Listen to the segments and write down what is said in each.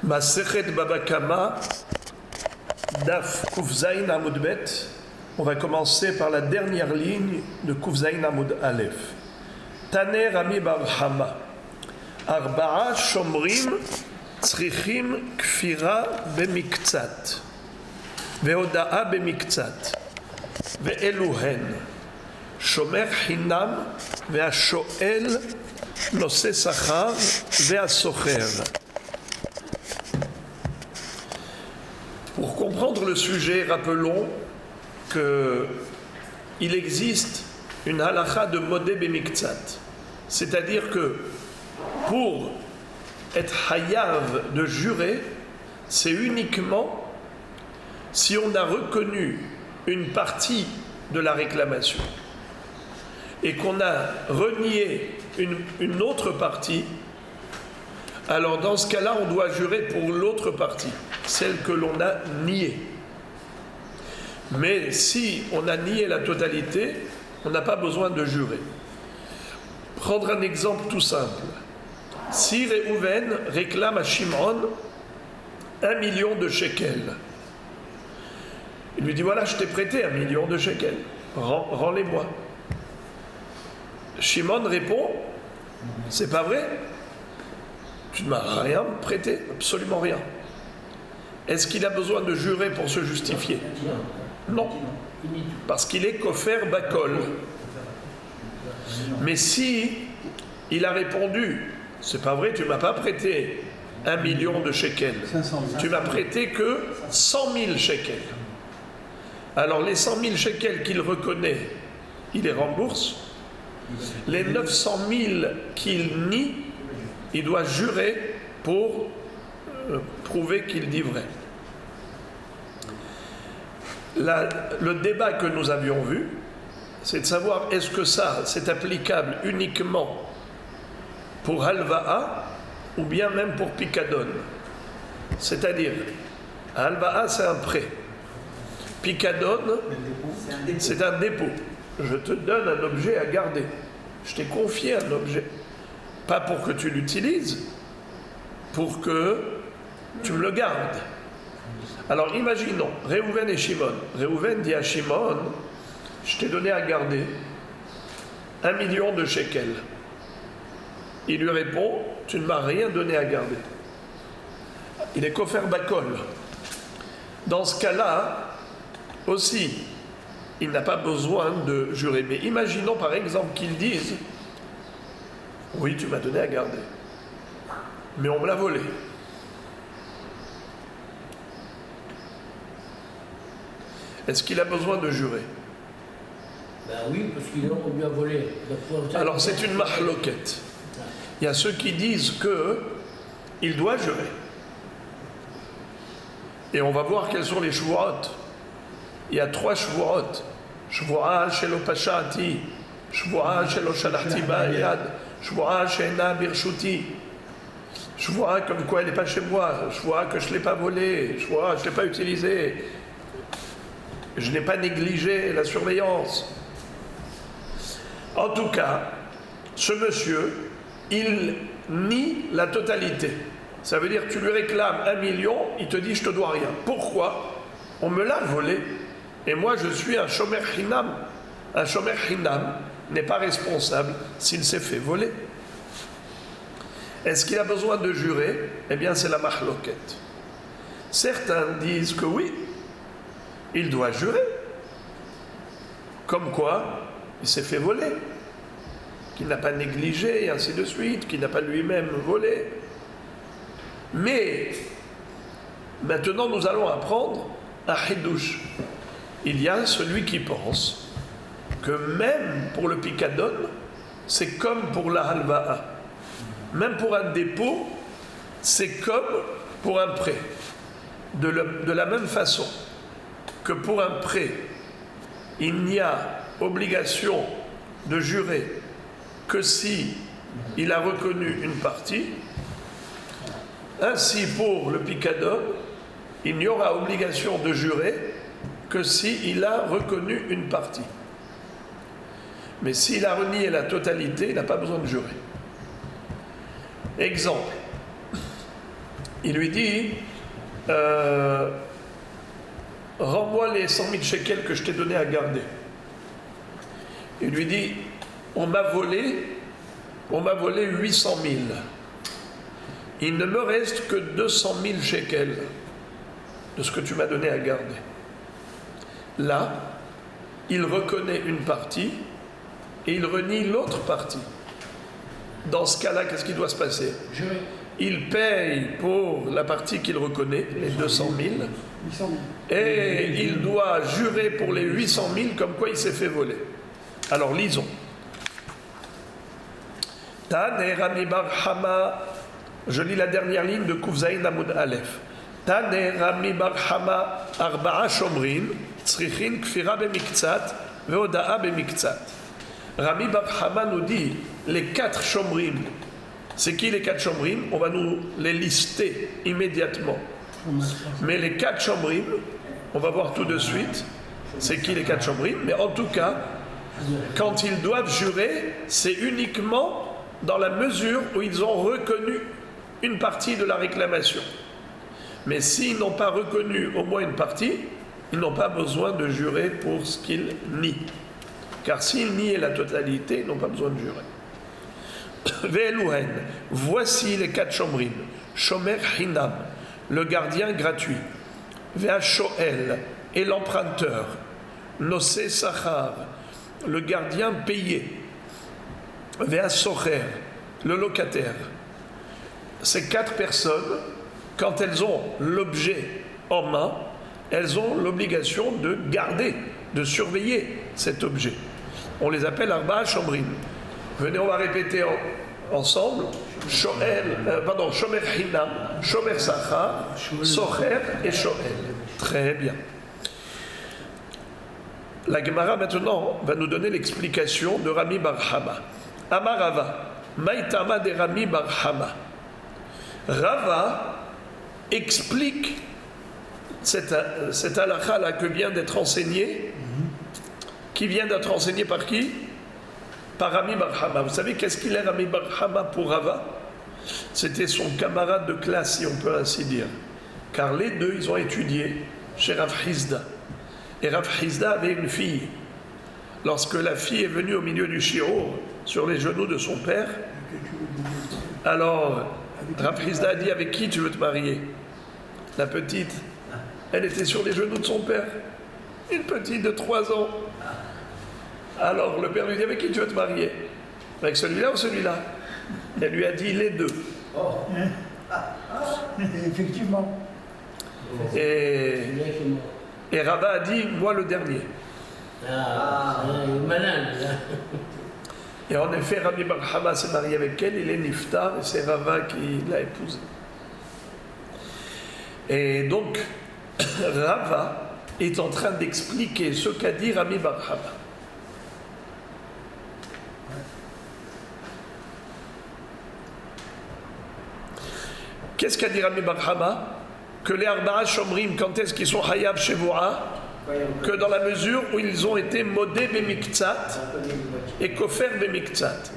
Masechet Baba Kama, Daf Kuf Zayin Amud Bet. On va commencer par la dernière ligne de Kuf Zayin Amud Aleph. Taner Rami Bar Hama. Arba'a Shomrim Tzrichim Kfira Bemiktzat. Vehoda'a Bemiktzat. Ve'eluhen. Shomer Hinam Ve'ashoel Nose Sachar Ve'asocher. Pour comprendre le sujet, rappelons qu'il existe une halakha de modé bemiktzat. C'est-à-dire que pour être hayav de jurer, c'est uniquement si on a reconnu une partie de la réclamation et qu'on a renié une autre partie. Alors dans ce cas-là, on doit jurer pour l'autre partie, celle que l'on a niée. Mais si on a nié la totalité, on n'a pas besoin de jurer. Prendre un exemple tout simple. Si Réhouven réclame à Shimon 1 million de shekels, il lui dit voilà, je t'ai prêté 1 million de shekels, rends-les-moi. Shimon répond c'est pas vrai. Tu ne m'as rien prêté, absolument rien. Est-ce qu'il a besoin de jurer pour se justifier? Non, parce qu'il est kofer bakol. Mais si il a répondu, c'est pas vrai, tu ne m'as pas prêté 1 million de shekels, tu m'as prêté que 100 000 shekels. Alors les 100 000 shekels qu'il reconnaît, il les rembourse. Les 900 000 qu'il nie, il doit jurer pour prouver qu'il dit vrai. Le débat que nous avions vu, c'est de savoir est-ce que ça, c'est applicable uniquement pour Halva'a ou bien même pour Pikadon. C'est-à-dire, Halva'a, c'est un prêt. Pikadon, c'est un dépôt. Je te donne un objet à garder. Je t'ai confié un objet. Pas pour que tu l'utilises, pour que tu me le gardes. Alors imaginons, Réhouven et Shimon. Réhouven dit à Shimon, je t'ai donné à garder 1 million de shekels. Il lui répond, tu ne m'as rien donné à garder. Il est kofer bakol. Dans ce cas-là, aussi, il n'a pas besoin de jurer. Mais imaginons par exemple qu'ils disent, oui, tu m'as donné à garder, mais on me l'a volé. Est-ce qu'il a besoin de jurer? Ben oui, parce qu'il lui a volé. Alors c'est une mahloket. Il y a ceux qui disent qu'il doit jurer. Et on va voir quels sont les shvuot. Il y a 3 shvuot. Shvuah shelo pashati, shvuah shelo shalachti ba'yad, shvuah she'ena birshuti. Shvuah comme quoi elle n'est pas chez moi, shvuah que je ne l'ai pas volé, shvuah je ne l'ai pas utilisé. Je n'ai pas négligé la surveillance. En tout cas, ce monsieur, il nie la totalité. Ça veut dire que tu lui réclames 1 million, il te dit je te dois rien. Pourquoi? On me l'a volé. Et moi je suis un shomer hinam. Un shomer hinam n'est pas responsable s'il s'est fait voler. Est-ce qu'il a besoin de jurer? Eh bien c'est la mahloket. Certains disent que oui, il doit jurer. Comme quoi, il s'est fait voler, qu'il n'a pas négligé, et ainsi de suite, qu'il n'a pas lui-même volé. Mais, maintenant nous allons apprendre un hidouche. Il y a celui qui pense que même pour le pikadon, c'est comme pour la halva'a. Même pour un dépôt, c'est comme pour un prêt. De la même façon que pour un prêt, il n'y a obligation de jurer que si il a reconnu une partie, ainsi pour le pikadon, il n'y aura obligation de jurer que si il a reconnu une partie. Mais s'il a renié la totalité, il n'a pas besoin de jurer. Exemple, il lui dit rends-moi les 100 000 shekels que je t'ai donné à garder. Il lui dit on m'a volé 800 000. Il ne me reste que 200 000 shekels de ce que tu m'as donné à garder. Là, il reconnaît une partie et il renie l'autre partie. Dans ce cas-là, qu'est-ce qui doit se passer? Il paye pour la partie qu'il reconnaît, les 200 000, et il doit jurer pour les 800 000 comme quoi il s'est fait voler. Alors lisons. Tane Rami Bar Hama, je lis la dernière ligne de Kufzaïn Amoud Aleph. Tane Rami Bar Hama Arba'a Shomrin, Tzrichin Kfira Bemiktsat, Veoda'a Bemiktsat. Rami Bar Hama nous dit les 4 Shomrim. C'est qui les 4 Shomrim? On va nous les lister immédiatement. Mais les 4 Shomrim, on va voir tout de suite, c'est qui les 4 Shomrim. Mais en tout cas, quand ils doivent jurer, c'est uniquement dans la mesure où ils ont reconnu une partie de la réclamation. Mais s'ils n'ont pas reconnu au moins une partie, ils n'ont pas besoin de jurer pour ce qu'ils nient. Car s'ils niaient la totalité, ils n'ont pas besoin de jurer. Ve'eluhen, voici les 4 Shomrim. Shomer Hinam, le gardien gratuit. Ve'ashoel, et l'emprunteur. Nosé Sachar, le gardien payé. Ve'asocher, le locataire. Ces 4 personnes, quand elles ont l'objet en main, elles ont l'obligation de garder, de surveiller cet objet. On les appelle Arba'a Shomrim. Venez, on va répéter ensemble. Shomer Hinam, Shomer Sachar, Socher et Shoel. Très bien. La Gemara maintenant va nous donner l'explication de Rami Bar Hama. Amar Rava, Maïtama de Rami Bar Hama. Rava explique cette halakha là que vient d'être enseignée, qui vient d'être enseignée par qui? Par Rami Bar Hama. Vous savez qu'est-ce qu'il est Rami Bar Hama pour Rava? C'était son camarade de classe, si on peut ainsi dire. Car les deux, ils ont étudié chez Rav Hizda. Et Rav Hizda avait une fille. Lorsque la fille est venue au milieu du shiur, sur les genoux de son père, alors Rav Hizda a dit avec qui tu veux te marier? La petite, elle était sur les genoux de son père. Une petite de 3 ans. Alors le père lui dit avec qui tu veux te marier? Avec celui-là ou celui-là? Elle lui a dit les deux. Effectivement. Et Rava a dit moi le dernier. Il est malin. Et en effet, Rami Bar Hama s'est marié avec elle, il est niftar, et c'est Rava qui l'a épousé. Et donc, Rava est en train d'expliquer ce qu'a dit Rami Bar Hama. Qu'est-ce qu'a dit Rami Bar Hama? Que les Arba'a Shomrim, quand est-ce qu'ils sont Hayab Shevo'a? Que dans la mesure où ils ont été modé Bemiktsat et Kofer Bemiktsat.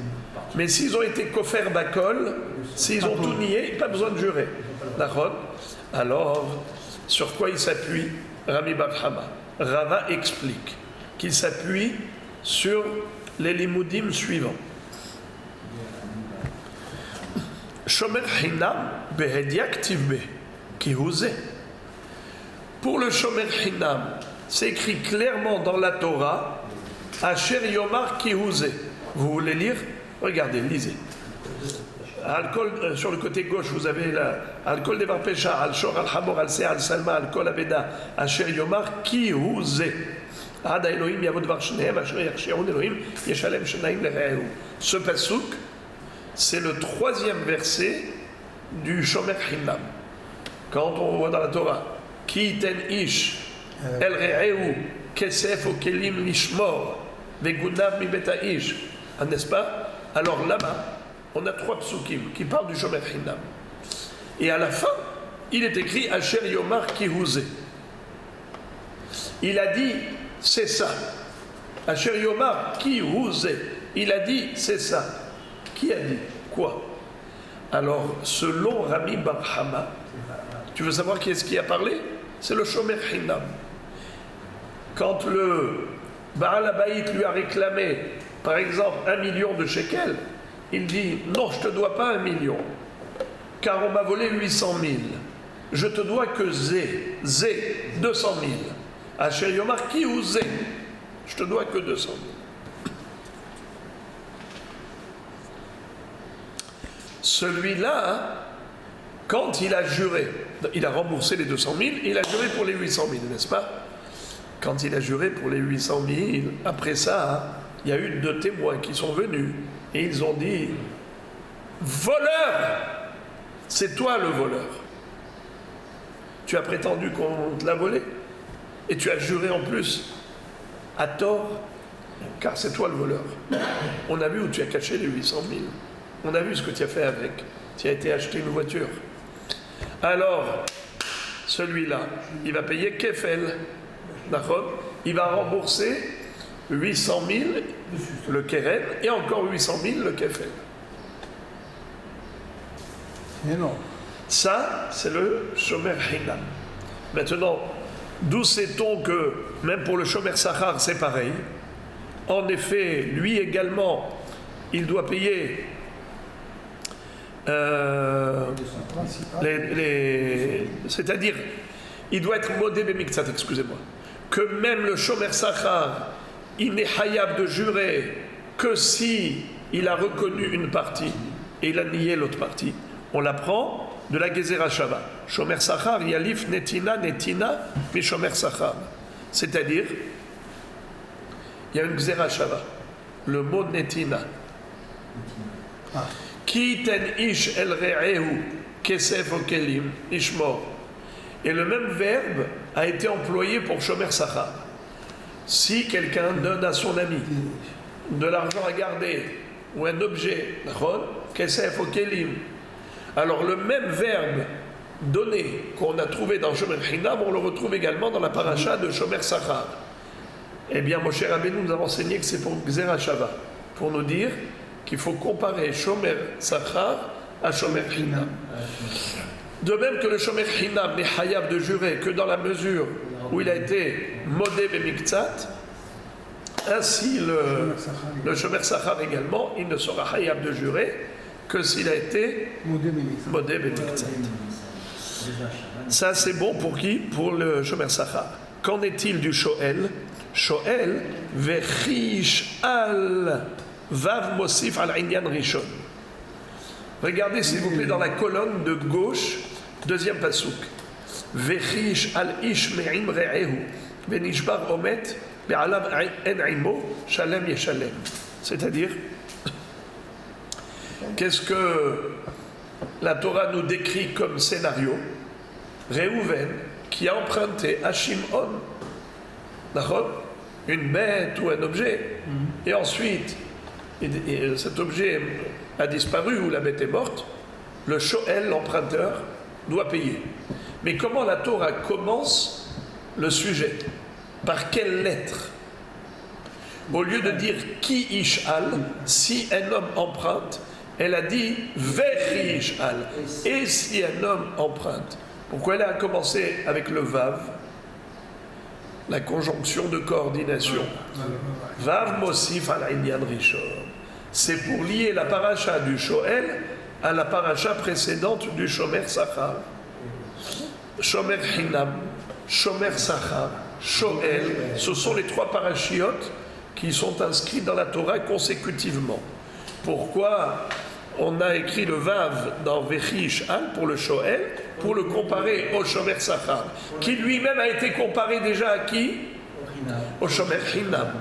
Mais s'ils ont été Kofer Bakol, s'ils ont tout nié, pas besoin de jurer. D'accord? Alors, sur quoi il s'appuie Rami Bar Hama? Rava explique qu'il s'appuie sur les limoudim suivants. Shomer Hinam Behediak Tivbe Kihouze. Pour le Shomer Hinam, c'est écrit clairement dans la Torah, Asher Yomar Kihouze. Vous voulez lire? Regardez, lisez. Sur le côté gauche, vous avez la Al-Kol Devar Pesha, Al-Shor, Al-Hamor, Al-Se, Al-Salma, Al-Kol Abeda, Asher Yomar Kihouze. Ada Elohim Yavod Varshnehem, Asher Yarsheon Elohim, Yeshalem Shenaim Lerehu. Ce pasuk, c'est le 3e verset du Shomer Hinam. Quand on voit dans la Torah, Ki ten ish el re'ehu kesef o kelim lishmor vegunav mi beta ish, n'est-ce pas? Alors là-bas, on a 3 psukim qui parlent du Shomer Hinam. Et à la fin, il est écrit Asher Yomar Kihouze. Il a dit c'est ça. Asher Yomar Kihouze. Il a dit c'est ça. Qui a dit quoi? Alors, selon Rami Bar Hama, Tu veux savoir qui est-ce qui a parlé? C'est le Shomer Hinam. Quand le Baal Habayit lui a réclamé, par exemple, 1 million de shekels, il dit non, je ne te dois pas 1 million, car on m'a volé 800 000. Je te dois que Zé, 200 000. Asher Yomar qui ou Zé, je te dois que 200 000. Celui-là, quand il a juré, il a remboursé les 200 000, il a juré pour les 800 000, n'est-ce pas? Quand il a juré pour les 800 000, après ça, il y a eu 2 témoins qui sont venus et ils ont dit voleur, c'est toi le voleur. Tu as prétendu qu'on te l'a volé et tu as juré en plus à tort, car c'est toi le voleur. On a vu où tu as caché les 800 000. On a vu ce que tu as fait avec. Tu as été acheter une voiture. Alors, celui-là, il va payer Kefel. D'accord? Il va rembourser 800 000 le Keren et encore 800 000 le Kefel. Ça, c'est le Shomer Hinam. Maintenant, d'où sait-on que, même pour le Shomer Sachar, c'est pareil? En effet, lui également, il doit payer c'est-à-dire, il doit être modé bemiktsat, excusez-moi. Que même le Shomer Sachar, il n'est hayab de jurer que si il a reconnu une partie et il a nié l'autre partie. On l'apprend de la Gezerah Shava. Shomer Sachar, Yalif Netina, mais Shomer Sachar. C'est-à-dire, il y a une Gezerah Shava. Le mot Netina. Ki ten ish el re'ehu kesef o kelim ishmor. Et le même verbe a été employé pour Shomer Sachar. Si quelqu'un donne à son ami de l'argent à garder ou un objet, kesef o kelim, alors le même verbe donné qu'on a trouvé dans Shomer Hinam, on le retrouve également dans la paracha de Shomer Sachar. Eh bien, mon cher Rabbeinu nous a enseigné que c'est pour Gezerah Shava, pour nous dire qu'il faut comparer Shomer Sachar à Shomer Hinam. De même que le Shomer Hinam n'est hayab de jurer que dans la mesure où il a été modé bemiktsat, ainsi le Shomer Sachar également, il ne sera hayab de jurer que s'il a été modé bemiktsat. Ça c'est bon pour qui? Pour le Shomer Sachar. Qu'en est-il du Shoel? Shoel vechish al Vav Mosif al Inyan Rishon. Regardez s'il vous plaît dans la colonne de gauche, deuxième pasouk. Vechish al ish me'im re'ehu venishbar omet be'alav en imo shalem yeshalem. C'est-à-dire, qu'est-ce que la Torah nous décrit comme scénario? Réhouven qui a emprunté à Shimon une bête ou un objet, et ensuite et cet objet a disparu ou la bête est morte, le Shoel, l'emprunteur, doit payer. Mais comment la Torah commence le sujet? Par quelle lettre? Au lieu de dire qui ishal, si un homme emprunte, elle a dit vechi ishal. Et si un homme emprunte? Pourquoi elle a commencé avec le vav? La conjonction de coordination. Vav mosif al inyan rishon. C'est pour lier la paracha du Shoel à la paracha précédente du Shomer Sachar. Shomer Hinam, Shomer Sachar, Shoel, ce sont les 3 parachiotes qui sont inscrits dans la Torah consécutivement. Pourquoi on a écrit le Vav dans Vechi Ishal pour le Shoel, pour le comparer au Shomer Sachar, qui lui-même a été comparé déjà à qui? Au Shomer Hinam.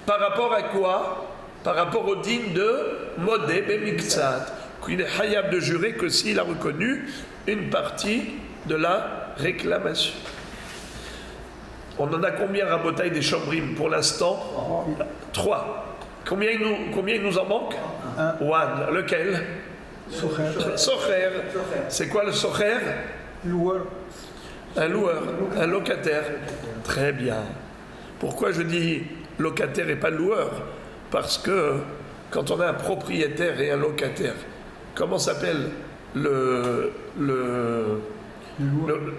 Par rapport à quoi? Par rapport au digne de Modé Bemiktsat, qu'il est hayab de jurer que s'il a reconnu une partie de la réclamation. On en a combien, Rabotaï, des Chambrim pour l'instant? 3. Combien il nous en manque? 1. Lequel? Socher. C'est quoi le Socher? Loueur. Un loueur, un locataire. Très bien. Pourquoi je dis locataire et pas loueur? Parce que quand on a un propriétaire et un locataire, comment s'appelle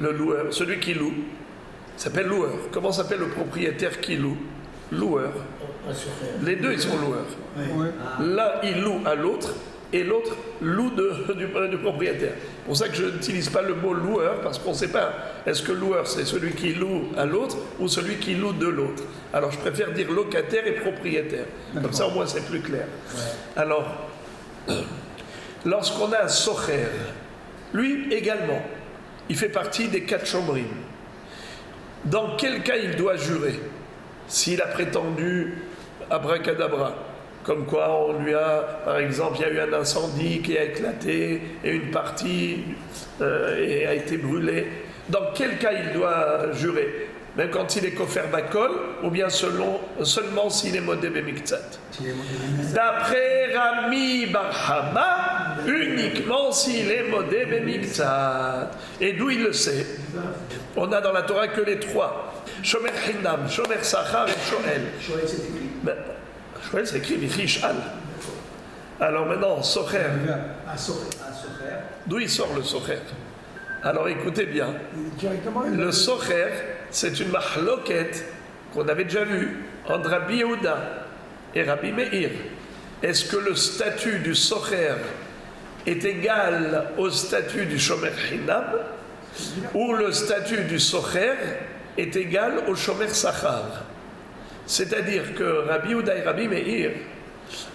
le loueur, celui qui loue, s'appelle loueur. Comment s'appelle le propriétaire qui loue? Loueur. Les deux, ils sont loueurs. Oui. L'un, il loue à l'autre, et l'autre loue du propriétaire. C'est pour ça que je n'utilise pas le mot loueur, parce qu'on ne sait pas, est-ce que loueur, c'est celui qui loue à l'autre, ou celui qui loue de l'autre. Alors, je préfère dire locataire et propriétaire. Comme ça, au moins, c'est plus clair. Ouais. Alors, lorsqu'on a un socher, lui également, il fait partie des 4 chomrim. Dans quel cas il doit jurer? S'il a prétendu abracadabra, comme quoi on lui a, par exemple, il y a eu un incendie qui a éclaté et une partie a été brûlée. Dans quel cas il doit jurer? Même quand il est kofer bakol, ou bien seulement s'il est modé bemiktsat? D'après Rami Barhama, uniquement s'il est modé bemiktsat. Et d'où il le sait? On a dans la Torah que les 3. Shomer Hinam, Shomer Sachar et Shoel. Shoel, c'est écrit. Shoel, c'est écrit Vichishal. Alors maintenant, Socher. À Socher. D'où il sort le Socher? Alors écoutez bien. Directement, Le Socher, c'est une mahloket qu'on avait déjà vue entre Rabbi Yehuda et Rabbi Meir. Est-ce que le statut du Socher est égal au statut du Shomer Hinam, ou le statut du Socher est égal au Shomer Sachar? C'est-à-dire que Rabbi Yehuda et Rabbi Meir,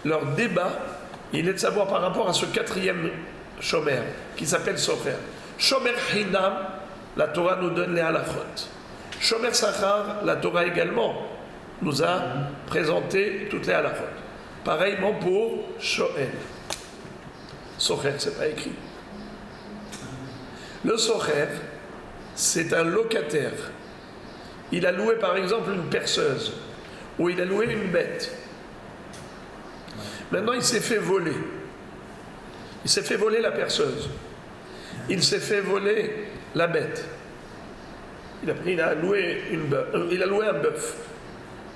leur débat, il est de savoir par rapport à ce 4e Shomer, qui s'appelle Socher. Shomer Hinam, la Torah nous donne les halachot. Shomer Sachar, la Torah également nous a présenté toutes les halachot. Pareillement pour Shoel. Socher, c'est pas écrit. Le Socher, c'est un locataire. Il a loué par exemple une perceuse, ou il a loué une bête. Maintenant, il s'est fait voler. Il s'est fait voler la perceuse. Il s'est fait voler la bête. Il a loué un bœuf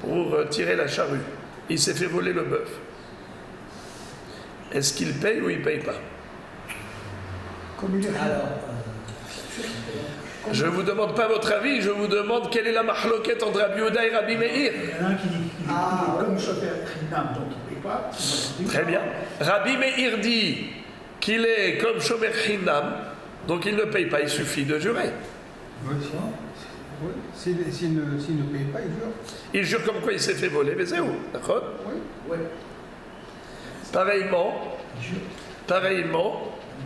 pour tirer la charrue. Il s'est fait voler le bœuf. Est-ce qu'il paye ou il ne paye pas? Alors, je ne vous demande pas votre avis, je vous demande quelle est la mahloket entre Rabbi Yehuda et Rabbi Meir. il y en a un qui dit qu'il est comme chauffeur Khinam, donc il ne paye pas. Très bien. Rabbi Meir dit qu'il est comme Shomer Hinam, donc il ne paye pas, il suffit de jurer. Oui, s'il ne paye pas, il jure. Il jure comme quoi il s'est fait voler, mais c'est où? D'accord? Oui. ouais. Pareillement,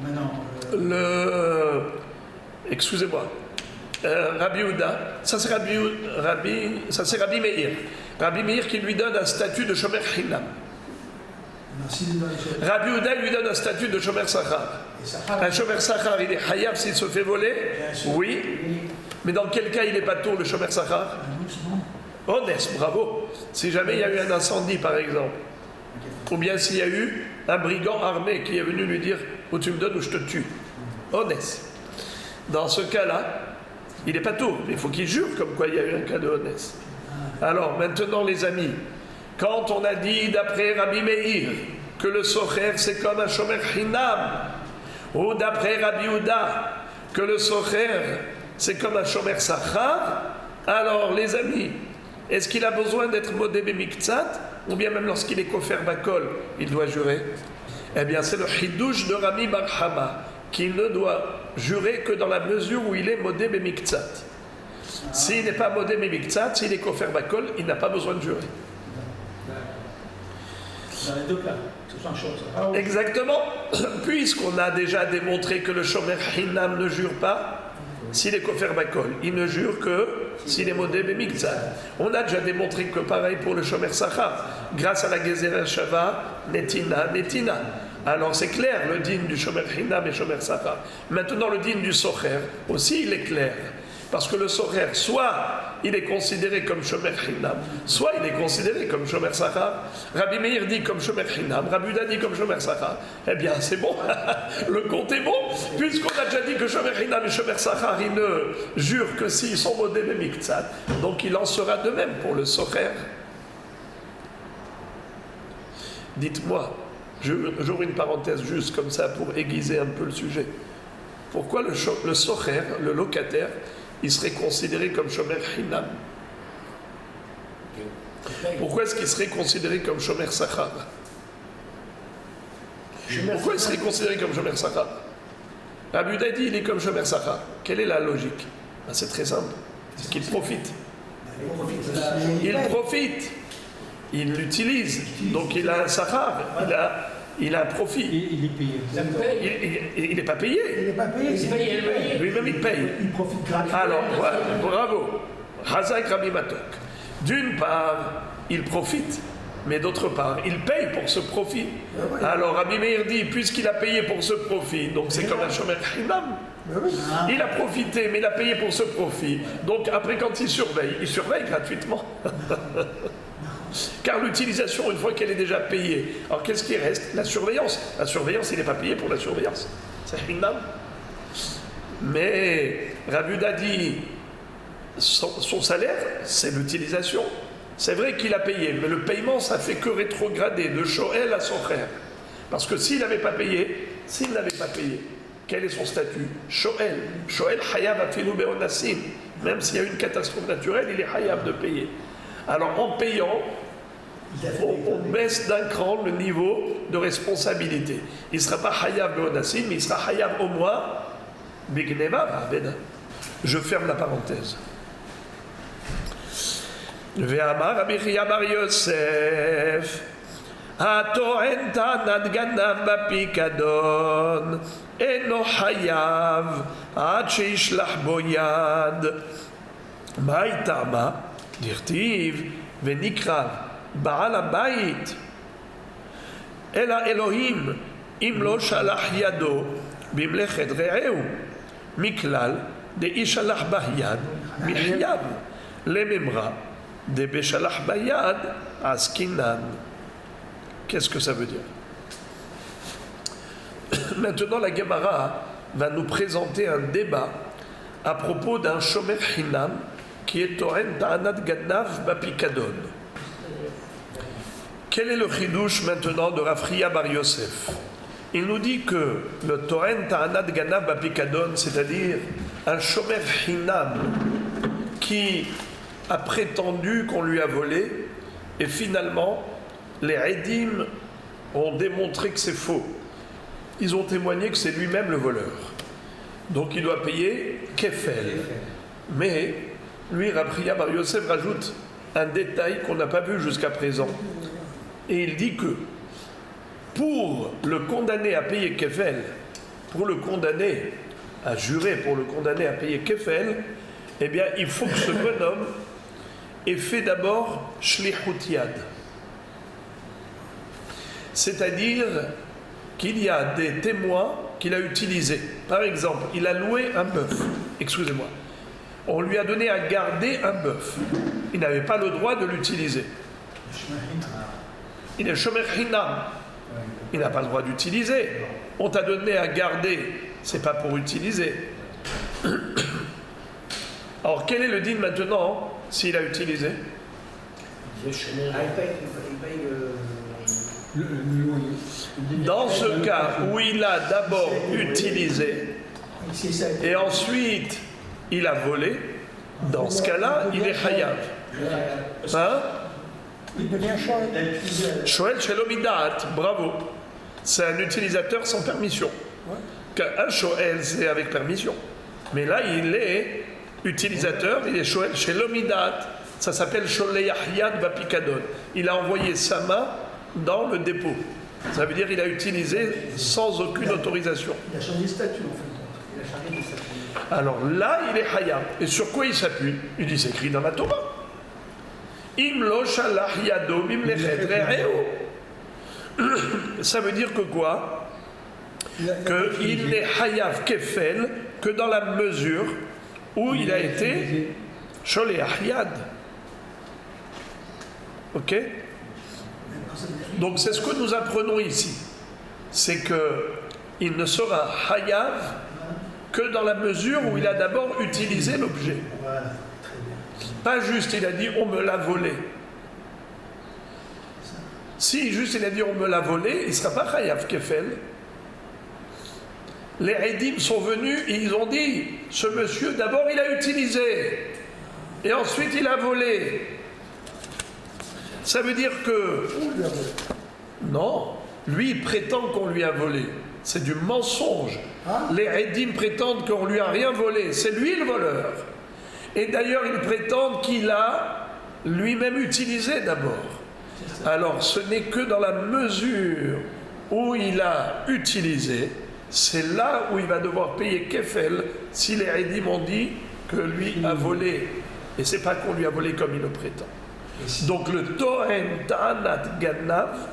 Maintenant, excusez-moi, Rabbi Yehuda, ça c'est Rabbi Meir. Rabbi Meir qui lui donne un statut de Shomer Hinam. Rabbi Yehuda lui donne un statut de Shomer Sachar. Un Shomer Sachar, il est hayab s'il se fait voler? Oui. Mais dans quel cas il n'est pas tour le Shomer Sachar? Honnête, bravo. Si jamais il y a eu un incendie par exemple, ou bien s'il y a eu un brigand armé qui est venu lui dire ou tu me donnes ou je te tue. Honnête. Dans ce cas-là, il n'est pas tour, mais il faut qu'il jure comme quoi il y a eu un cas de honnête. Alors maintenant les amis, quand on a dit d'après Rabbi Meir que le Socher c'est comme un Shomer Hinam, ou d'après Rabbi Yehuda que le Socher c'est comme un Shomer Sachar, alors les amis, est-ce qu'il a besoin d'être modé bemiktsat, ou bien même lorsqu'il est kofer bakol, il doit jurer? Eh bien c'est le Hidouche de Rami Barhama, qu'il ne doit jurer que dans la mesure où il est modé bemiktsat. S'il n'est pas modé bemiktsat, s'il est kofer bakol, il n'a pas besoin de jurer. Dans les deux cas, c'est sans chose. Exactement, puisqu'on a déjà démontré que le Shomer Hinam ne jure pas, s'il est kofer bakol, il ne jure que s'il est modé bemiktsat. On a déjà démontré que pareil pour le Shomer Sachar, grâce à la Gezerah Shava, Netina. Alors c'est clair, le din du Shomer Hinam et Shomer Sachar. Maintenant le din du Socher, aussi il est clair. Parce que le Socher, soit il est considéré comme Shomer Hinam, soit il est considéré comme Shomer Sachar. Rabbi Meir dit comme Shomer Hinam, Rabbi Yehuda dit comme Shomer Sachar. Eh bien c'est bon, le compte est bon, puisqu'on a déjà dit que Shomer Hinam et Shomer Sachar, ils ne jurent que s'ils sont modés bemiktsat. Donc il en sera de même pour le Socher. Dites-moi, j'ouvre une parenthèse juste comme ça pour aiguiser un peu le sujet. pourquoi le socher, le locataire, il serait considéré comme shomer hinam? Pourquoi est-ce qu'il serait considéré comme shomer sachar? Pourquoi il serait considéré comme shomer sachar? Rabbi Yehuda dit il est comme shomer sachar. Quelle est la logique? Ben, c'est très simple, c'est qu'il profite. Il profite, il l'utilise, donc il a un sachar, il a un profit. Il est payé. Il n'est pas payé. Il n'est pas payé. Lui-même il paye. Il profite gratuitement. Alors, bravo. Hazak Rabbi Matok. D'une part, il profite, mais d'autre part, il paye pour ce profit. Alors, Rabbi Meir dit, puisqu'il a payé pour ce profit, donc c'est comme un shomer hinam. Il a profité, mais il a payé pour ce profit. Donc, après, quand il surveille gratuitement. Car l'utilisation, une fois qu'elle est déjà payée, alors qu'est-ce qui reste? La surveillance. La surveillance, il n'est pas payé pour la surveillance. C'est hinam. Mais Rabbi Yehuda dit, son salaire, c'est l'utilisation. C'est vrai qu'il a payé, mais le paiement, ça fait que rétrograder de Shoel à son frère. Parce que s'il n'avait pas payé, quel est son statut? Shoel. Shoel Hayav Afilu Be'onassim. Même s'il y a une catastrophe naturelle, il est Hayav de payer. Alors en payant, on baisse d'un cran le niveau de responsabilité. Il ne sera pas Hayav Be'onassim, mais il sera Hayav au moins Bigneva Va'aveda. Je ferme la parenthèse. Ve'amar Rabbi Chia bar Yosef הטוען טענת גנב בפיקדון אינו חייב עד שישלח בו יד. מהי טעמה? דכתיב ונקרב בעל הבית אלא אלוהים אם לא שלח ידו במלאכת רעהו מכלל דאי שלח בה יד מחייב לממרה דבשלח בה יד עסקינן. Qu'est-ce que ça veut dire? Maintenant, la Gemara va nous présenter un débat à propos d'un shomer hinam qui est Toren Ta'anat Ganav Bapikadon. Quel est le chidouche maintenant de Rav Chia bar Yosef? Il nous dit que le Toren Ta'anat Ganav Bapikadon, c'est-à-dire un shomer hinam qui a prétendu qu'on lui a volé et finalement les Edim ont démontré que c'est faux. Ils ont témoigné que c'est lui-même le voleur. Donc il doit payer Kefel. Mais lui, Rav Chia bar Yosef rajoute un détail qu'on n'a pas vu jusqu'à présent. Et il dit que pour le condamner à payer Kefel, pour le condamner à jurer, pour le condamner à payer Kefel, eh bien il faut que ce bonhomme ait fait d'abord Shlichut Yad. C'est-à-dire qu'il y a des témoins qu'il a utilisés. Par exemple, il a loué un bœuf. Excusez-moi. On lui a donné à garder un bœuf. Il n'avait pas le droit de l'utiliser. Il est shomer hinam. Il n'a pas le droit d'utiliser. On t'a donné à garder. C'est pas pour utiliser. Alors, quel est le din maintenant s'il a utilisé? Dans ce cas où il a d'abord utilisé et ensuite il a volé, dans ce cas-là, il est chayav. Hein? Il devient Shoel Shelomidat, bravo. C'est un utilisateur sans permission. Un Shoel, c'est avec permission. Mais là, il est utilisateur, il est Shoel Shelomidat. Ça s'appelle Sholeach Yad Bapikadon. Il a envoyé sa main dans le dépôt. Ça veut dire qu'il a utilisé sans aucune autorisation. Il a changé de statut en fait. Il a changé de statut. Alors là, il est hayab. Et sur quoi il s'appuie? Il dit, c'est écrit dans la Torah. Im lo shalach yado bimlechet re'eu. Ça veut dire que quoi? Qu'il n'est hayab kefel que dans la mesure où il a été sholeach yad. Ok? Donc c'est ce que nous apprenons ici, c'est qu'il ne sera hayav que dans la mesure où il a d'abord utilisé l'objet. Pas juste il a dit on me l'a volé. Si juste il a dit on me l'a volé, il ne sera pas hayav kefel. les Eidim sont venus et ils ont dit, ce monsieur, d'abord il a utilisé, et ensuite il a volé. Ça veut dire que... Non, lui il prétend qu'on lui a volé. C'est du mensonge. Les Eidim prétendent qu'on lui a rien volé. C'est lui le voleur. Et d'ailleurs, ils prétendent qu'il a lui-même utilisé d'abord. Alors, ce n'est que dans la mesure où il a utilisé, c'est là où il va devoir payer Kefel si les Eidim ont dit que lui a volé. Et c'est pas qu'on lui a volé comme il le prétend. Donc le Tohen Ta'anat Ganav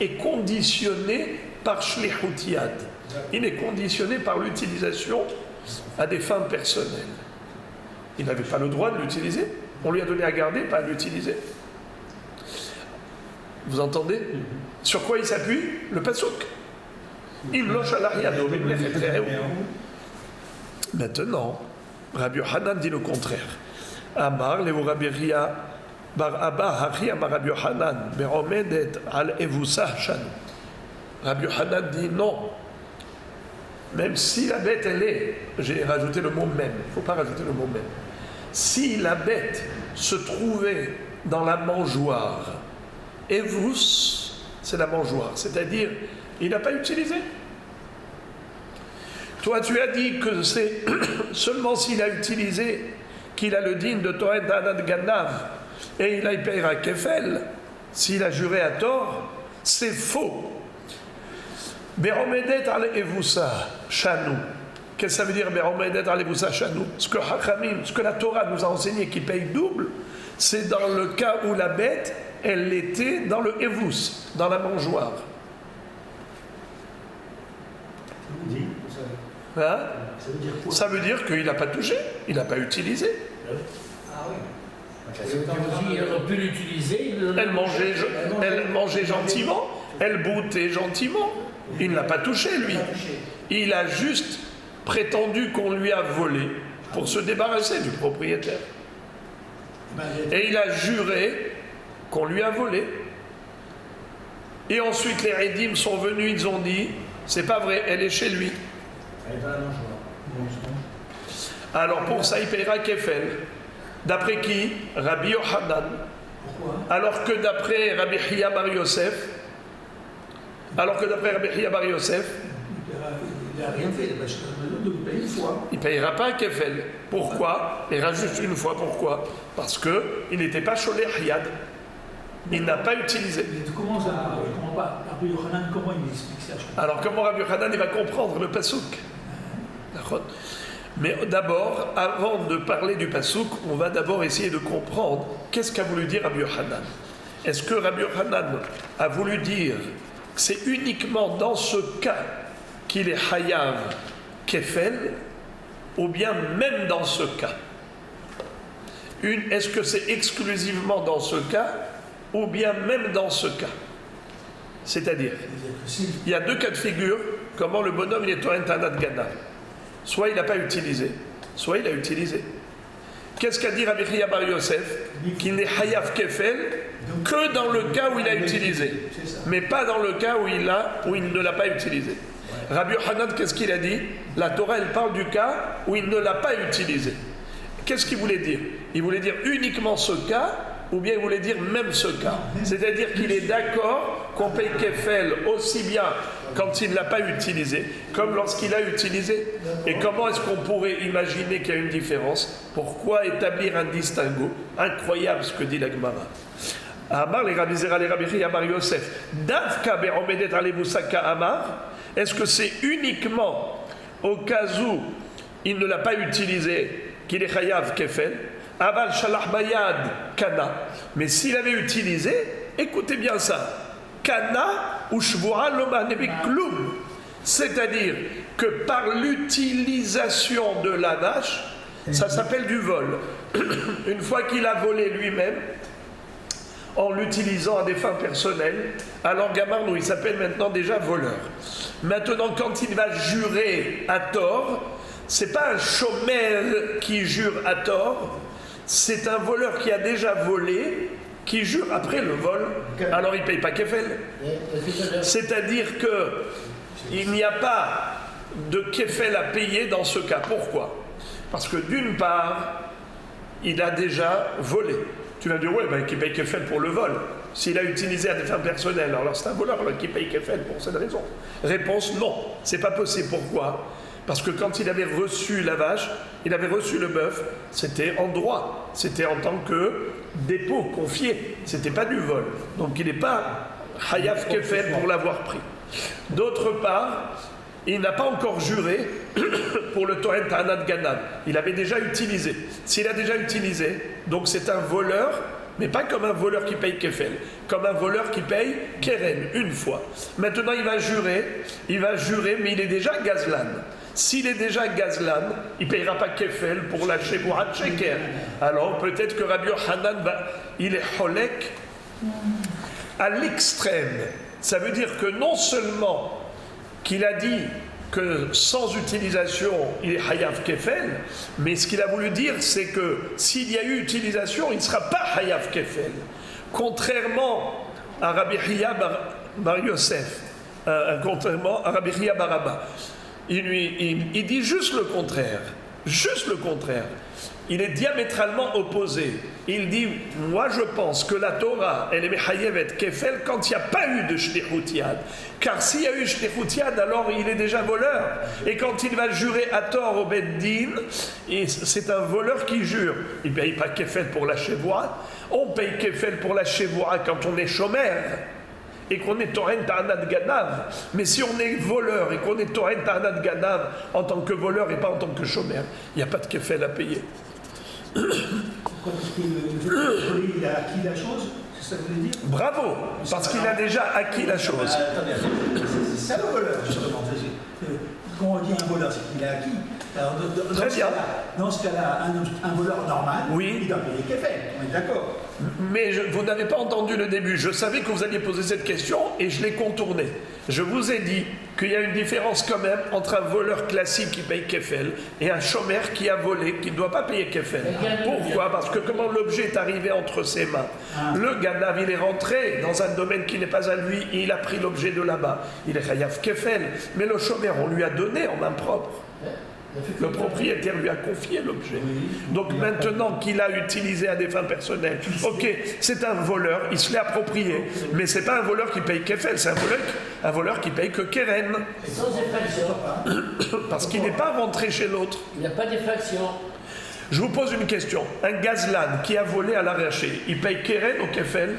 est conditionné par Shlichut Yad. Il est conditionné par l'utilisation à des fins personnelles. Il n'avait pas le droit de l'utiliser. On lui a donné à garder, pas à l'utiliser. Vous entendez? Sur quoi il s'appuie? Le pasuk. Maintenant, Rabbi Yochanan dit le contraire. Amar le Rabbi Ria bar Abba Hachi Amar Rabbi Yochanan be'omedet al evusa shanu. Rabbi Yochanan dit non. Même si la bête elle est, j'ai rajouté le mot même. Il ne faut pas rajouter le mot même. Si la bête se trouvait dans la mangeoire, evus, c'est la mangeoire, c'est-à-dire il n'a pas utilisé. Toi, tu as dit que c'est seulement s'il a utilisé qu'il a le digne de Tohen Ta'anat Ganav et il paiera Kefel. S'il a juré à tort, c'est faux. Be'omedet al evusa shanu. Qu'est-ce que ça veut dire Be'omedet al evusa shanu? Ce que Hachamim, ce que la Torah nous a enseigné qui paye double, c'est dans le cas où la bête, elle était dans le evus, dans la mangeoire. Hein? Ça veut dire quoi? Ça veut dire qu'il n'a pas touché, il n'a pas utilisé. Ah oui. Il aurait pu l'utiliser. Elle mangeait gentiment, elle boutait gentiment. Il ne l'a pas touché, lui. Il a juste prétendu qu'on lui a volé pour se débarrasser du propriétaire. Et il a juré qu'on lui a volé. Et ensuite, les Eidim sont venus, ils ont dit, c'est pas vrai, elle est chez lui. Alors pour ça, il paiera Kefel. D'après qui? Rabbi Yochanan. Pourquoi? Alors que d'après Rabbi Chia bar Yosef, il n'a rien fait, parce que il paye une fois. il ne payera pas Kefel. Pourquoi? Il payera juste une fois. Pourquoi? Parce qu'il n'était pas Sholech Yad. Il n'a pas utilisé. Comment ça? Je ne comprends pas. Rabbi Yochanan, comment il explique ça? Alors comment Rabbi Yochanan il va comprendre le pasuk? Mais d'abord, avant de parler du pasuk, on va d'abord essayer de comprendre qu'est-ce qu'a voulu dire Rabbi Yochanan. Est-ce que Rabbi Yochanan a voulu dire que c'est uniquement dans ce cas qu'il est Hayav Kefel, ou bien même dans ce cas? Est-ce que c'est exclusivement dans ce cas, ou bien même dans ce cas? C'est-à-dire, il y a deux cas de figure, comment le bonhomme il est Tohen Ta'anat Ganav. Soit il n'a pas utilisé, soit il a utilisé. Qu'est-ce qu'a dit Rabbi Chia bar Yosef? Qu'il n'est Hayav Kefel que dans le cas où il a utilisé, mais pas dans le cas où il ne l'a pas utilisé. Rabbi Yochanan, qu'est-ce qu'il a dit? La Torah, elle parle du cas où il ne l'a pas utilisé. Qu'est-ce qu'il voulait dire? Il voulait dire uniquement ce cas, ou bien il voulait dire même ce cas. C'est-à-dire qu'il est d'accord qu'on paye Kefel aussi bien quand il ne l'a pas utilisé, comme lorsqu'il a utilisé. Et comment est-ce qu'on pourrait imaginer qu'il y a une différence? Pourquoi établir un distinguo? Incroyable ce que dit la Gemara. Amar les Rabbi Zera les Rabbi Chia bar Yosef Davka be'omedet al evusa ka'amar. Est-ce que c'est uniquement au cas où il ne l'a pas utilisé qu'il est chayav kefel? Aval shalach bayad kana. Mais s'il avait utilisé, écoutez bien ça, kana ou shvura loma nebe klum. C'est-à-dire que par l'utilisation de la vache, ça s'appelle du vol. Une fois qu'il a volé lui-même, en l'utilisant à des fins personnelles, alors Gamarnou, il s'appelle maintenant déjà voleur. Maintenant, quand il va jurer à tort, c'est pas un chômeur qui jure à tort, c'est un voleur qui a déjà volé, qui jure après le vol, alors il ne paye pas Kefel. C'est-à-dire que il n'y a pas de kefel à payer dans ce cas. Pourquoi? Parce que d'une part, il a déjà volé. Tu vas dire, ouais, ben, qui paye kefel pour le vol. S'il a utilisé à des fins personnelles, alors c'est un voleur qui paye kefel pour cette raison. Réponse, non. C'est pas possible. Pourquoi? Parce que quand il avait reçu la vache, il avait reçu le bœuf, c'était en droit. C'était en tant que dépôt confié. C'était pas du vol. Donc il n'est pas hayaf kefel pour l'avoir pris. D'autre part, il n'a pas encore juré pour le Torrent Anad Ganav. Il avait déjà utilisé. S'il a déjà utilisé, donc c'est un voleur, mais pas comme un voleur qui paye kefel, comme un voleur qui paye keren, une fois. Maintenant, il va jurer, mais il est déjà gazlan. S'il est déjà gazlan, il ne payera pas kefel pour la sheboat sheker. Alors peut-être que Rabbi Yochanan, il est holek à l'extrême. Ça veut dire que non seulement qu'il a dit que sans utilisation, il est Hayav Kefel, mais ce qu'il a voulu dire, c'est que s'il y a eu utilisation, il ne sera pas Hayav Kefel. Contrairement à Rabbi Hiya Bar Yosef, contrairement à Rabbi Hiya Bar Abba. Il dit juste le contraire. Juste le contraire. Il est diamétralement opposé. Il dit, moi je pense que la Torah, elle est mechayevet kefel quand il n'y a pas eu de shlichut yad. Car s'il y a eu shlichut yad, alors il est déjà voleur. Et quand il va jurer à tort au Beddin, et c'est un voleur qui jure. Il ne paye pas kefel pour la chevoie. On paye kefel pour la chevoie quand on est chômeur. Et qu'on est Torrent Anad Ganav. Mais si on est voleur et qu'on est Torrent Anad Ganav en tant que voleur et pas en tant que chômeur, il n'y a pas de kefel à payer. Pourquoi? Parce qu'il a acquis la chose, c'est ça que vous voulez dire? Bravo, parce qu'il a déjà acquis la chose. Attendez, c'est ça le voleur, justement. Quand on dit un voleur, c'est qu'il a acquis. Alors, Très bien. Dans ce cas-là, un voleur normal, oui, il doit payer kefel, on est d'accord. Mais vous n'avez pas entendu le début. Je savais que vous alliez poser cette question et je l'ai contournée. Je vous ai dit qu'il y a une différence quand même entre un voleur classique qui paye kefel et un chômeur qui a volé, qui ne doit pas payer kefel. Pourquoi? Parce que comment l'objet est arrivé entre ses mains. Le ganav, il est rentré dans un domaine qui n'est pas à lui et il a pris l'objet de là-bas. Il est chayav kefel. Mais le chômeur, on lui a donné en main propre. Le propriétaire lui a confié l'objet. Donc maintenant qu'il a utilisé à des fins personnelles, ok, c'est un voleur, il se l'est approprié, mais c'est pas un voleur qui paye kefel, c'est un voleur qui paye que keren. Sans effraction. Parce qu'il n'est pas rentré chez l'autre. Il n'y a pas d'effraction. Je vous pose une question. Un gazlan qui a volé à l'arraché, il paye keren ou kefel?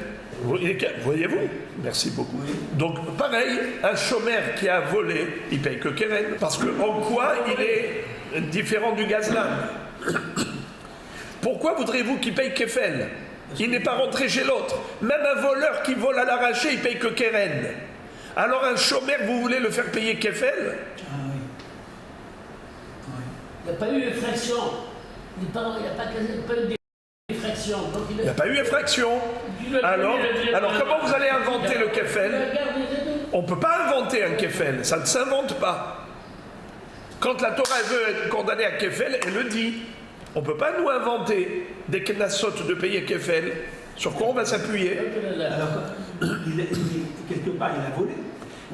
Voyez-vous? Merci beaucoup. Donc, pareil, un chômeur qui a volé, il paye que keren. Parce que, en quoi il est différent du gazlan? Pourquoi voudrez-vous qu'il paye kefel? Il n'est pas rentré chez l'autre. Même un voleur qui vole à l'arraché, il paye que keren. Alors, un chômeur, vous voulez le faire payer kefel? Il n'y a pas eu effraction. Il n'y a pas eu d'effraction. Il n'y a pas eu effraction. Alors comment vous allez inventer le kefel? On ne peut pas inventer un kefel, ça ne s'invente pas. Quand la Torah veut être condamnée à kefel, elle le dit. On ne peut pas nous inventer des knassot de payer kefel. Sur quoi on va s'appuyer? Alors, quelque part, il a volé.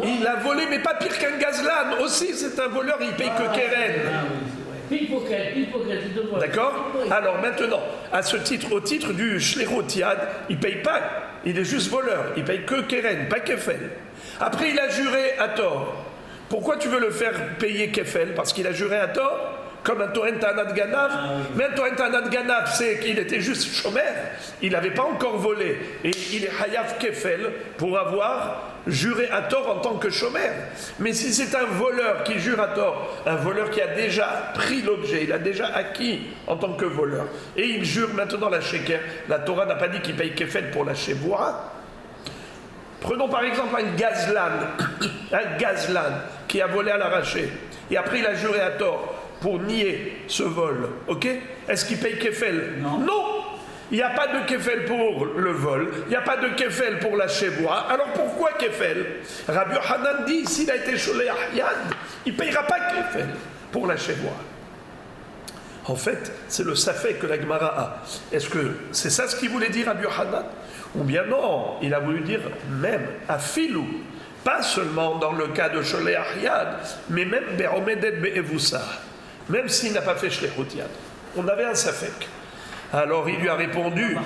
Il a volé, mais pas pire qu'un gazlan. Aussi, c'est un voleur, il paye que keren. D'accord? Alors maintenant, à ce titre, au titre du shlerot yad, il ne paye pas, il est juste voleur, il paye que keren, pas kefel. Après, il a juré à tort. Pourquoi tu veux le faire payer kefel? Parce qu'il a juré à tort? Comme un Torrent Anad Ganav. Mais un Torrent Anad Ganav, c'est qu'il était juste chômeur, il n'avait pas encore volé. Et il est Hayav Kefel pour avoir juré à tort en tant que chômeur. Mais si c'est un voleur qui jure à tort, un voleur qui a déjà pris l'objet, il a déjà acquis en tant que voleur, et il jure maintenant la sheker, la Torah n'a pas dit qu'il paye Kefel pour la chevoie. Prenons par exemple un gazlan qui a volé à l'arraché, et après il a juré à tort pour nier ce vol, ok? Est-ce qu'il paye kefel? Non. Il n'y a pas de kefel pour le vol, il n'y a pas de kefel pour la chevoie. Alors pourquoi kefel? Rabbi Yochanan dit, s'il a été sholeach yad, il ne payera pas kefel pour la chevoie. En fait, c'est le safek que la Gemara a. Est-ce que c'est ça ce qu'il voulait dire Rabbi Yochanan? Ou bien non, il a voulu dire même à filou Pas seulement dans le cas de Sholeach Yad, mais même Be'omedet Be'evusa, même s'il n'a pas fait Shlechut Yad. On avait un safek. Alors il lui a répondu,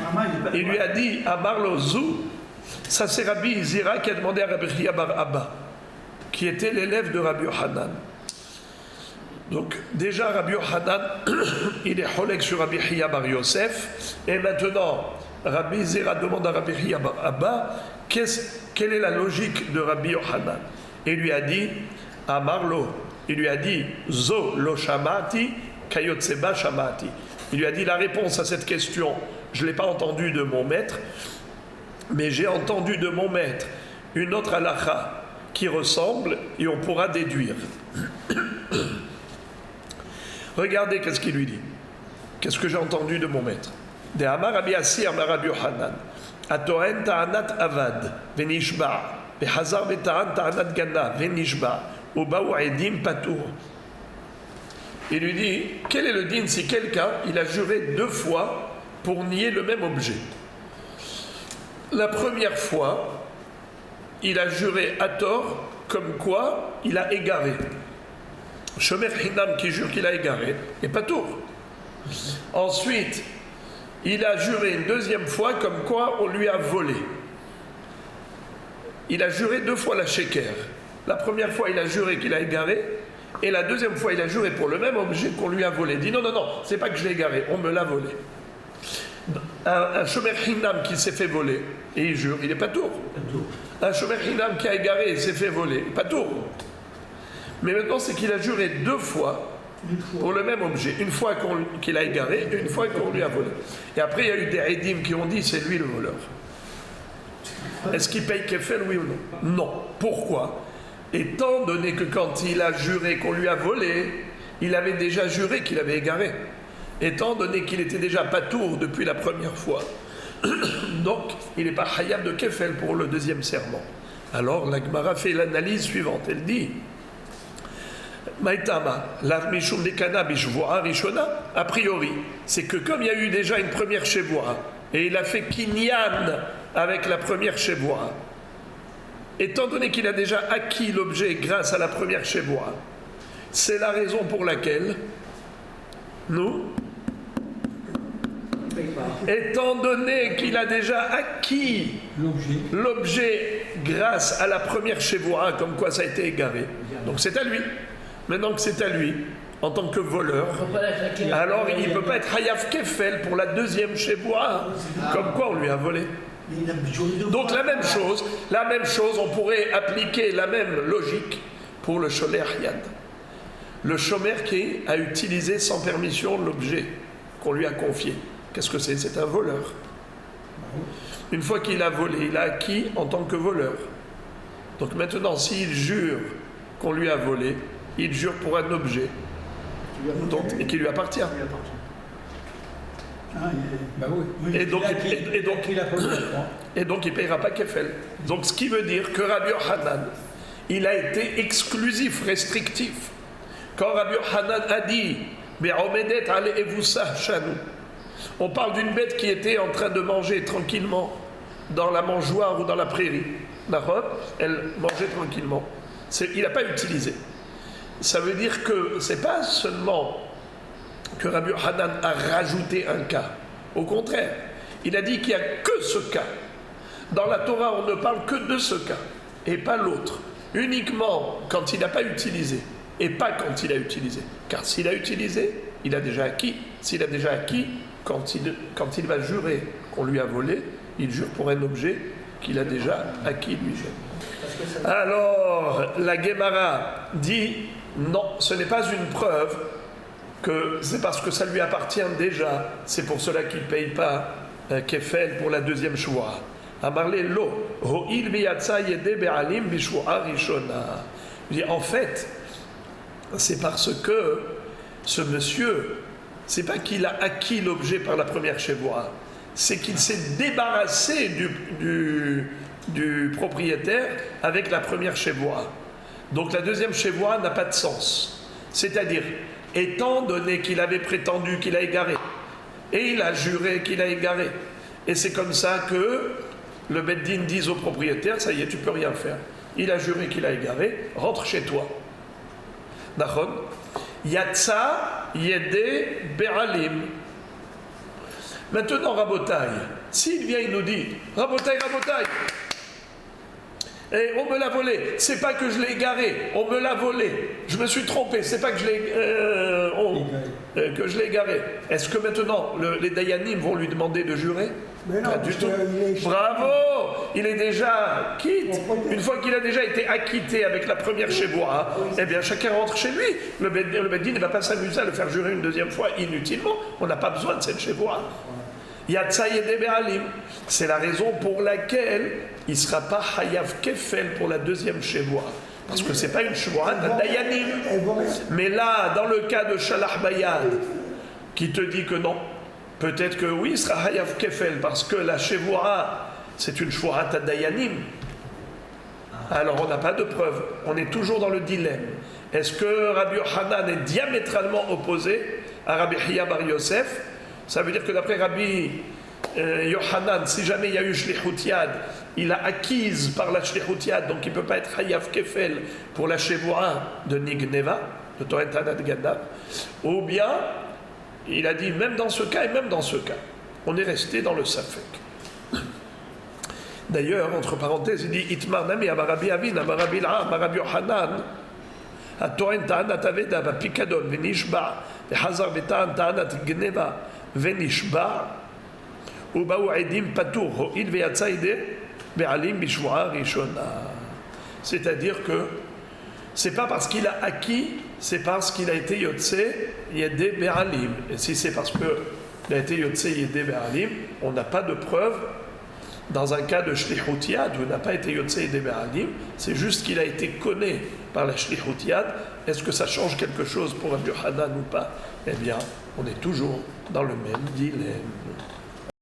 il lui a dit, Amar lo Zou, ça c'est Rabbi Zira qui a demandé à Rabbi Chia bar Abba, qui était l'élève de Rabbi Yohanan. Donc déjà Rabbi Yohanan, il est cholek sur Rabbi Chia bar Yosef, et maintenant Rabbi Zira demande à Rabbi Chia bar Abba, quelle est la logique de Rabbi Yohanan? Et il lui a dit, Amarlo, il lui a dit, Zo lo shamati, kayotseba shamati. Il lui a dit la réponse à cette question, je ne l'ai pas entendue de mon maître, mais j'ai entendu de mon maître une autre halakha qui ressemble et on pourra déduire. Regardez qu'est-ce qu'il lui dit. Qu'est-ce que j'ai entendu de mon maître? De Amar Rabbi Assi Amar Rabbi Yohanan. Atoen ta'anat avad venishba behazar beta'an ta'anat gana venishba uba'u edim patour. Il lui dit, quel est le din si quelqu'un, il a juré 2 fois pour nier le même objet? La première fois, il a juré à tort, comme quoi il a égaré. Shomer Hinam qui jure qu'il a égaré, et pas tour. Ensuite, il a juré une 2e fois, comme quoi on lui a volé. Il a juré 2 fois la sheker. La première fois, il a juré qu'il a égaré, et la 2e fois, il a juré pour le même objet qu'on lui a volé. Il dit non, c'est pas que je l'ai égaré, on me l'a volé. Un Shomer Hinam qui s'est fait voler, et il jure, il n'est pas tour. Un Shomer Hinam qui a égaré et s'est fait voler, pas tour. Mais maintenant, c'est qu'il a juré 2 fois pour le même objet. Une fois qu'il a égaré, et une fois qu'on lui a volé. Et après, il y a eu des Edim qui ont dit c'est lui le voleur. Est-ce qu'il paye Kefel, oui ou non? Non. Pourquoi? Étant donné que quand il a juré qu'on lui a volé, il avait déjà juré qu'il avait égaré. Étant donné qu'il était déjà patour depuis la première fois, donc il n'est pas hayab de Kefel pour le 2e serment. Alors la Gemara fait l'analyse suivante. Elle dit Maïtama, la mishum de cannabis rishona, a priori, c'est que comme il y a eu déjà une première shevoa, et il a fait kinyan avec la première shevoa, étant donné qu'il a déjà acquis l'objet grâce à la première shevoa, c'est la raison pour laquelle nous, étant donné qu'il a déjà acquis l'objet grâce à la première shevoa, comme quoi ça a été égaré, donc c'est à lui. Maintenant que c'est à lui, en tant que voleur, alors il ne peut pas être Hayav Kefel pour la 2e shevoa, comme quoi on lui a volé. Donc la même chose, on pourrait appliquer la même logique pour le Shomer Yad. Le Shomer qui a utilisé sans permission l'objet qu'on lui a confié. Qu'est-ce que c'est? C'est un voleur. Une fois qu'il a volé, il a acquis en tant que voleur. Donc maintenant, s'il jure qu'on lui a volé, il jure pour un objet et qui lui appartient. Et donc il ne payera pas Kefel. Donc ce qui veut dire que Rabbi Yohanan, il a été exclusif, restrictif. Quand Rabbi Yohanan a dit Be'omedet ale evusa shanu, on parle d'une bête qui était en train de manger tranquillement dans la mangeoire ou dans la prairie. Elle mangeait tranquillement. Il n'a pas utilisé. Ça veut dire que ce n'est pas seulement que Rabbi Yohanan a rajouté un cas. Au contraire, il a dit qu'il n'y a que ce cas. Dans la Torah, on ne parle que de ce cas et pas l'autre. Uniquement quand il n'a pas utilisé et pas quand il a utilisé. Car s'il a utilisé, il a déjà acquis. S'il a déjà acquis, quand il va jurer qu'on lui a volé, il jure pour un objet qu'il a déjà acquis lui-même. Alors, la Gemara dit non, ce n'est pas une preuve que c'est parce que ça lui appartient déjà, c'est pour cela qu'il ne paye pas Kefel pour la 2e shvoa. Amarle lo, ho'il biyatsa yede be'alim bishvoa rishona. En fait, c'est parce que ce monsieur, c'est pas qu'il a acquis l'objet par la première shvoa, c'est qu'il s'est débarrassé du propriétaire avec la première shvoa. Donc la 2e shvoa n'a pas de sens. C'est-à-dire, étant donné qu'il avait prétendu qu'il a égaré, et il a juré qu'il a égaré, et c'est comme ça que le Beddin dit au propriétaire, ça y est, tu peux rien faire. il a juré qu'il a égaré, rentre chez toi. Nachon. Yatsa yede be'alim. Maintenant, Rabotai, s'il vient, il nous dit, Rabotai, et on me l'a volé, c'est pas que je l'ai égaré, on me l'a volé, je me suis trompé, c'est pas que je l'ai égaré. Est-ce que maintenant, les Dayanim vont lui demander de jurer? Mais non, pas du tout. est... Bravo, il est déjà quitte. Une fois qu'il a déjà été acquitté avec la première Shevoura, eh bien chacun rentre chez lui. Le Beddin ne va pas s'amuser à le faire jurer une deuxième fois inutilement. On n'a pas besoin de cette Shevoura. Yatsa yede be'alim. C'est la raison pour laquelle il ne sera pas Hayav Kefel pour la deuxième Shevoura. Parce que ce n'est pas une Shevoura d'un Dayanim. Mais là, dans le cas de Shalach Bayad, qui te dit que non, peut-être que oui, il sera Hayav Kefel, parce que la Shevoura, c'est une Shevoura Dayanim. Alors on n'a pas de preuve. On est toujours dans le dilemme. Est-ce que Rabbi Yochanan est diamétralement opposé à Rabbi Hiya Bar Yosef? Ça veut dire que d'après Rabbi Yochanan, si jamais il y a eu Shlichut Yad, il a acquise par la Shlichut Yad, donc il ne peut pas être Hayav Kefel pour la Shevoura de Nigneva, de Toret Hanad Gadab, ou bien il a dit même dans ce cas et même dans ce cas, on est resté dans le Safek. D'ailleurs, entre parenthèses, il dit Itmar Nami Amarabi Avin, Amarabi L'Am, Amarabi Yochanan, Atoren Ta'anat Aveda, Pikadon, Venishba, Hazar Betan Ta'anat Gneva, Venishba, Ubaou Edim Patour, Ho'il Ve'atzaïde, Be'alim Bishvoa Rishona. C'est-à-dire que c'est pas parce qu'il a acquis, c'est parce qu'il a été Yotse Yede Be'alim. Et si c'est parce qu'il a été Yotse Yede Be'alim, on n'a pas de preuve. Dans un cas de Shlichut Yad, où il n'a pas été Yotse Yede Be'alim, c'est juste qu'il a été connu par la Shlichut Yad. Est-ce que ça change quelque chose pour Rabbi Yochanan ou pas? Eh bien, on est toujours dans le même dilemme.